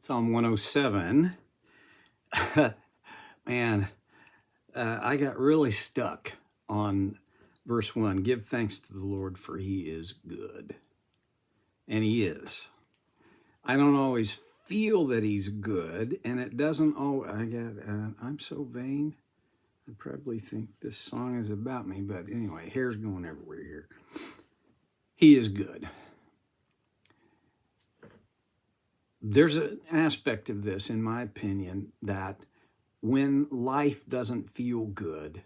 Psalm 107. Man, I got really stuck on verse 1. Give thanks to the Lord, for he is good. And he is. I don't always feel that he's good, and it doesn't always. I'm so vain. I probably think this song is about me, but anyway, hair's going everywhere here. He is good. There's an aspect of this, in my opinion, that when life doesn't feel good,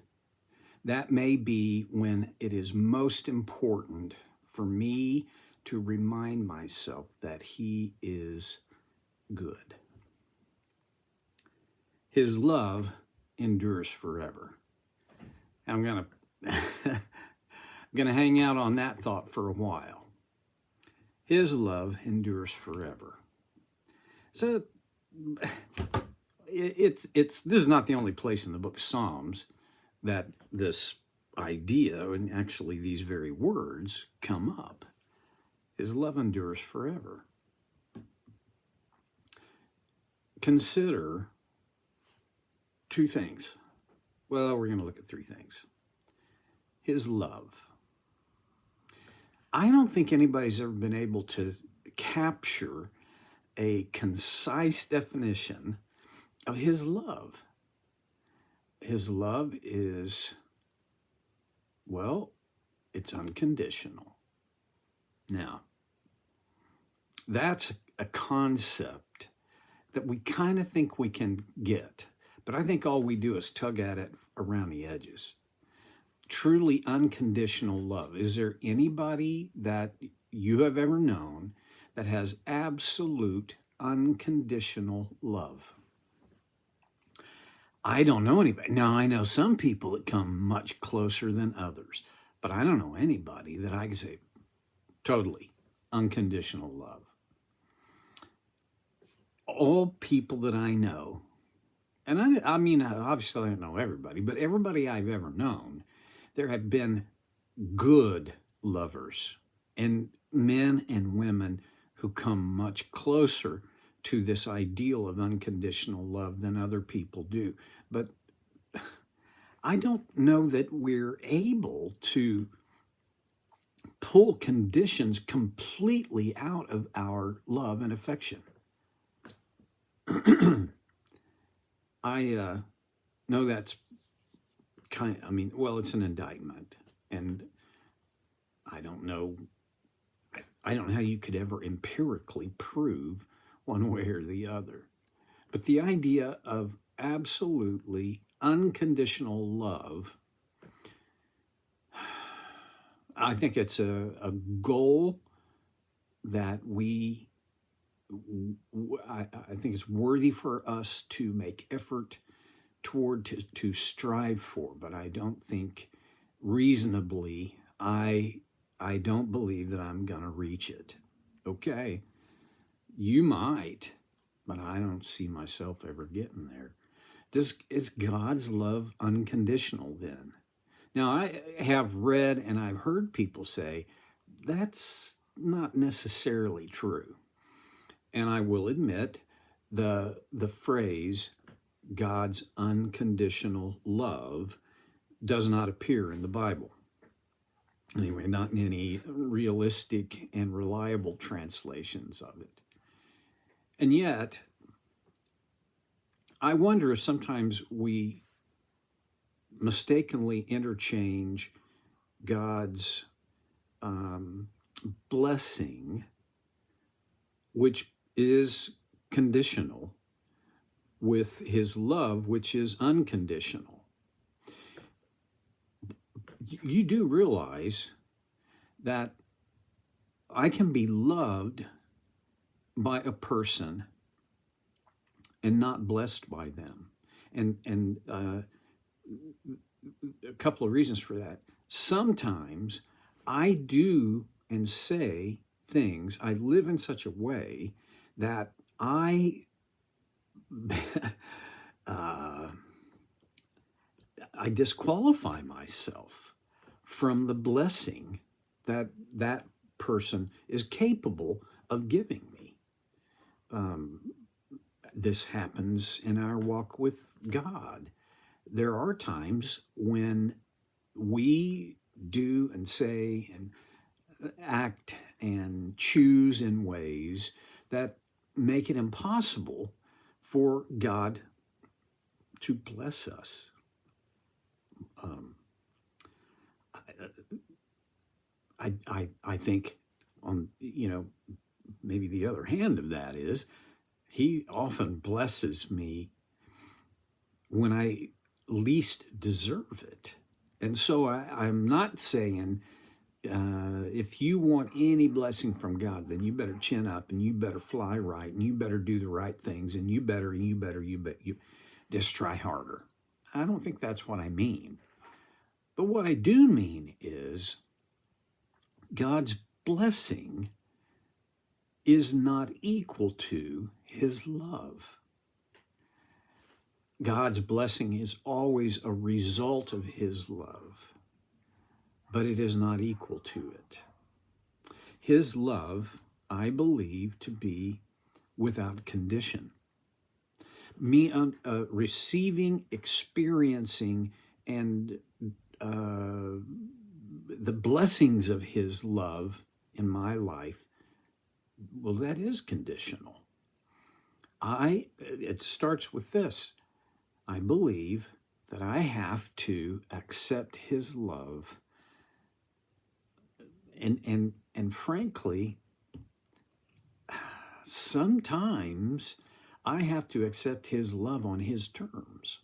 that may be when it is most important for me to remind myself that he is good. His love endures forever. I'm gonna hang out on that thought for a while. His love endures forever. So this is not the only place in the book of Psalms that this idea, and actually these very words, come up. His love endures forever. Consider two things. Well, we're going to look at three things. His love. I don't think anybody's ever been able to capture a concise definition of his love. His love is, well, it's unconditional. Now, that's a concept that we kind of think we can get, but I think all we do is tug at it around the edges. Truly unconditional love. Is there anybody that you have ever known that has absolute unconditional love? I don't know anybody. Now, I know some people that come much closer than others, but I don't know anybody that I can say totally unconditional love. All people that I know, and I mean, obviously I don't know everybody, but everybody I've ever known, there have been good lovers and men and women who come much closer to this ideal of unconditional love than other people do. But I don't know that we're able to pull conditions completely out of our love and affection. I know that's it's an indictment, and I don't know how you could ever empirically prove one way or the other. But the idea of absolutely unconditional love, I think it's a goal that I think it's worthy for us to make effort toward, to strive for, but I don't think reasonably, I don't believe that I'm going to reach it. Okay, you might, but I don't see myself ever getting there. Is God's love unconditional then? Now, I have read and I've heard people say that's not necessarily true. And I will admit the phrase God's unconditional love does not appear in the Bible. Anyway, not in any realistic and reliable translations of it. And yet, I wonder if sometimes we mistakenly interchange God's blessing, which is conditional, with his love, which is unconditional. You do realize that I can be loved by a person and not blessed by them. And a couple of reasons for that. Sometimes I do and say things, I live in such a way that I disqualify myself from the blessing that that person is capable of giving me. this happens in our walk with God. There are times when we do and say and act and choose in ways that make it impossible for God to bless us. Um, I think on, maybe the other hand of that is he often blesses me when I least deserve it. And so I'm not saying if you want any blessing from God, then you better chin up and you better fly right and you better do the right things and you just try harder. I don't think that's what I mean. But what I do mean is God's blessing is not equal to his love. God's blessing is always a result of his love, but it is not equal to it. His love, I believe, to be without condition. Me receiving, experiencing, and the blessings of his love in my life, well, that is conditional. It starts with this. I believe that I have to accept his love, and frankly, sometimes I have to accept his love on his terms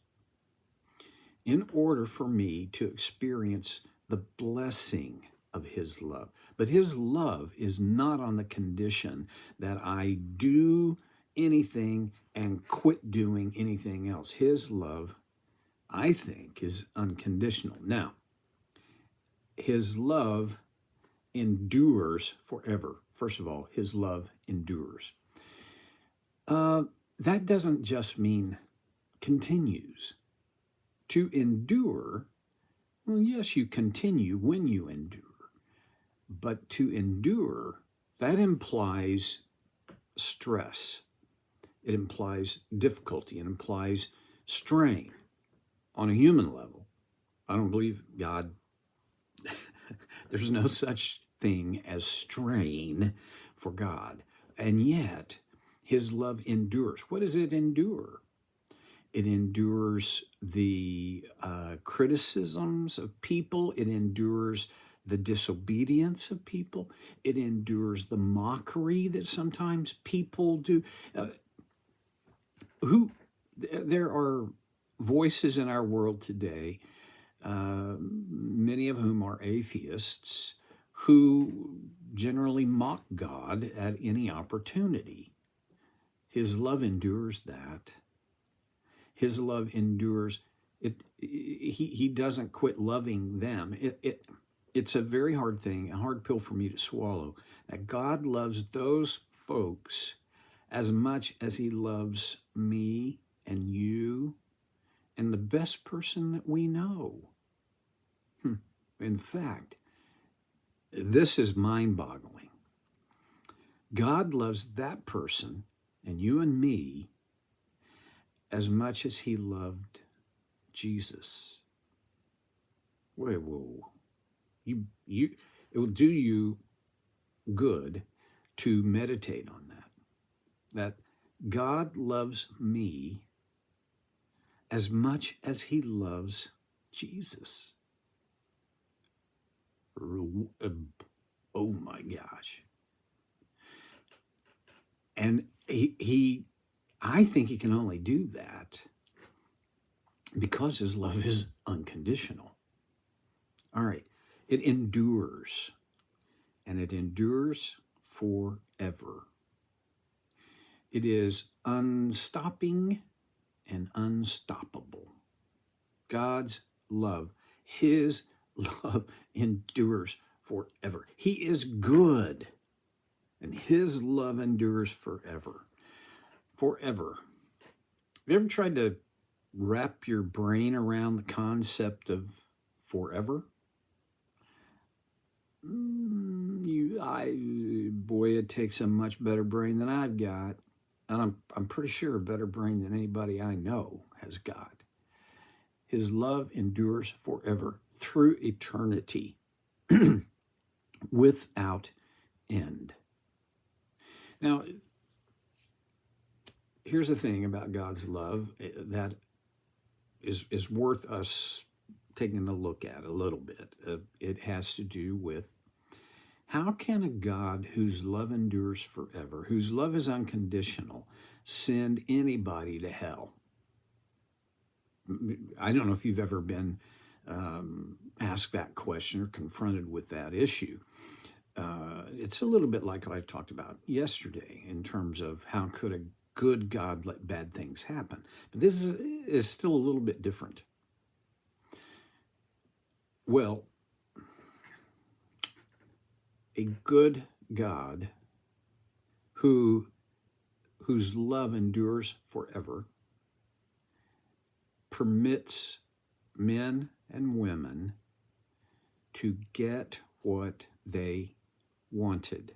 in order for me to experience the blessing of his love. But his love is not on the condition that I do anything and quit doing anything else. His love, I think, is unconditional. Now, his love endures forever. First of all, his love endures. That doesn't just mean continues. To endure, well, yes, you continue when you endure. But to endure, that implies stress. It implies difficulty. It implies strain on a human level. I don't believe God, there's no such thing as strain for God. And yet, his love endures. What does it endure? It endures the criticisms of people. It endures the disobedience of people. It endures the mockery that sometimes people do. There are voices in our world today, many of whom are atheists, who generally mock God at any opportunity. His love endures that. His love endures it. He doesn't quit loving them. It's a very hard thing, a hard pill for me to swallow, that God loves those folks as much as he loves me and you and the best person that we know. In fact, this is mind-boggling. God loves that person and you and me as much as he loved Jesus. Whoa. It will do you good to meditate on that. That God loves me as much as he loves Jesus. Oh my gosh. And I think he can only do that because his love is unconditional. All right. It endures, and it endures forever. It is unstopping and unstoppable. God's love, his love endures forever. He is good, and his love endures forever. Forever. Have you ever tried to wrap your brain around the concept of forever? Boy, it takes a much better brain than I've got. and I'm pretty sure a better brain than anybody I know has got. His love endures forever through eternity without end. Now, here's the thing about God's love that is worth us taking a look at a little bit. It has to do with how can a God whose love endures forever, whose love is unconditional, send anybody to hell? I don't know if you've ever been asked that question or confronted with that issue. It's a little bit like what I talked about yesterday in terms of how could a good God let bad things happen. But this is still a little bit different. Well, a good God whose love endures forever permits men and women to get what they wanted.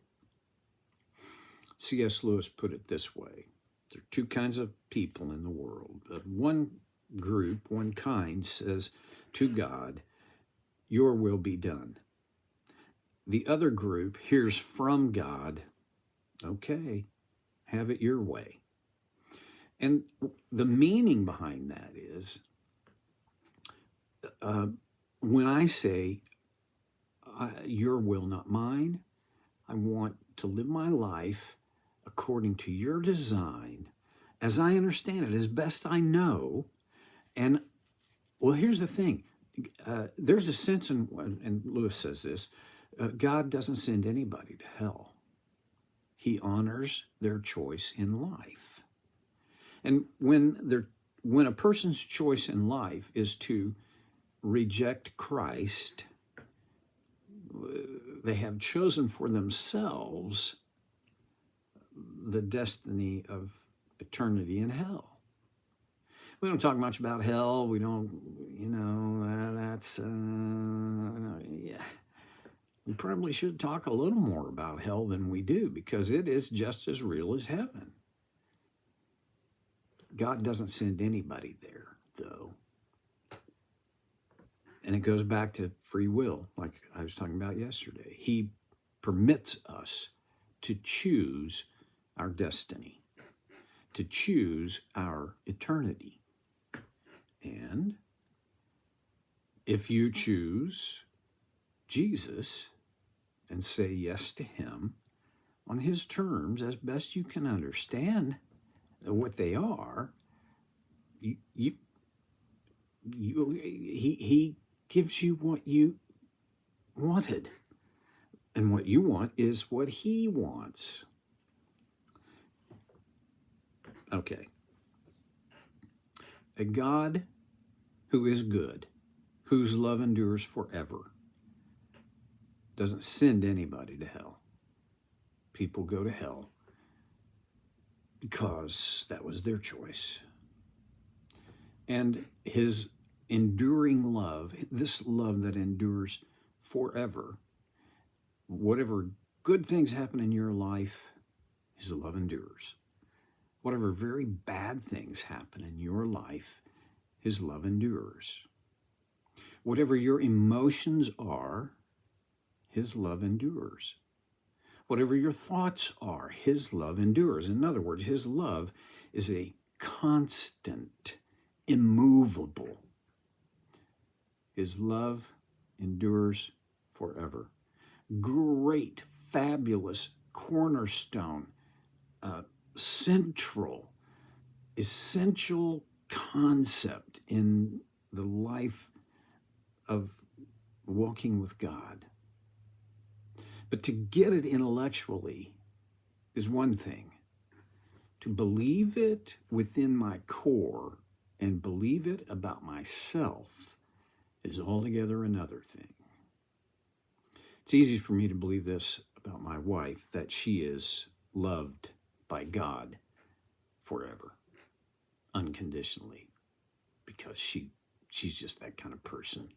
C.S. Lewis put it this way. There are two kinds of people in the world. One group, one kind, says to God, "Your will be done." The other group hears from God, "Okay, have it your way." And the meaning behind that is, when I say, "Your will, not mine," I want to live my life according to your design, as I understand it, as best I know. And, well, here's the thing. There's a sense in, and Lewis says this, God doesn't send anybody to hell. He honors their choice in life. And when a person's choice in life is to reject Christ, they have chosen for themselves the destiny of eternity in hell. We don't talk much about hell. We don't, yeah. We probably should talk a little more about hell than we do, because it is just as real as heaven. God doesn't send anybody there, though. And it goes back to free will, like I was talking about yesterday. He permits us to choose our destiny, to choose our eternity. And if you choose Jesus and say yes to him on his terms, as best you can understand what they are, he gives you what you wanted. And what you want is what he wants. Okay. A God who is good, whose love endures forever, doesn't send anybody to hell. People go to hell because that was their choice. And his enduring love, this love that endures forever, whatever good things happen in your life, his love endures. Whatever very bad things happen in your life, his love endures. Whatever your emotions are, his love endures. Whatever your thoughts are, his love endures. In other words, his love is a constant, immovable. His love endures forever. Great, fabulous, cornerstone, central, essential concept in the life of walking with God. But to get it intellectually is one thing. To believe it within my core and believe it about myself is altogether another thing. It's easy for me to believe this about my wife, that she is loved by God forever, unconditionally, because she's just that kind of person.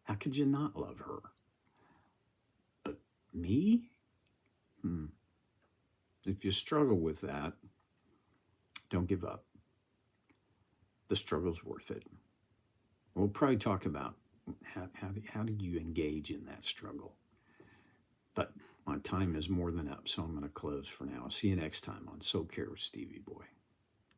How could you not love her? But me? If you struggle with that, Don't give up. The struggle's worth it. We'll probably talk about how do you engage in that struggle. But my time is more than up, so I'm going to close for now. I'll see you next time on So Care with Stevie Boy.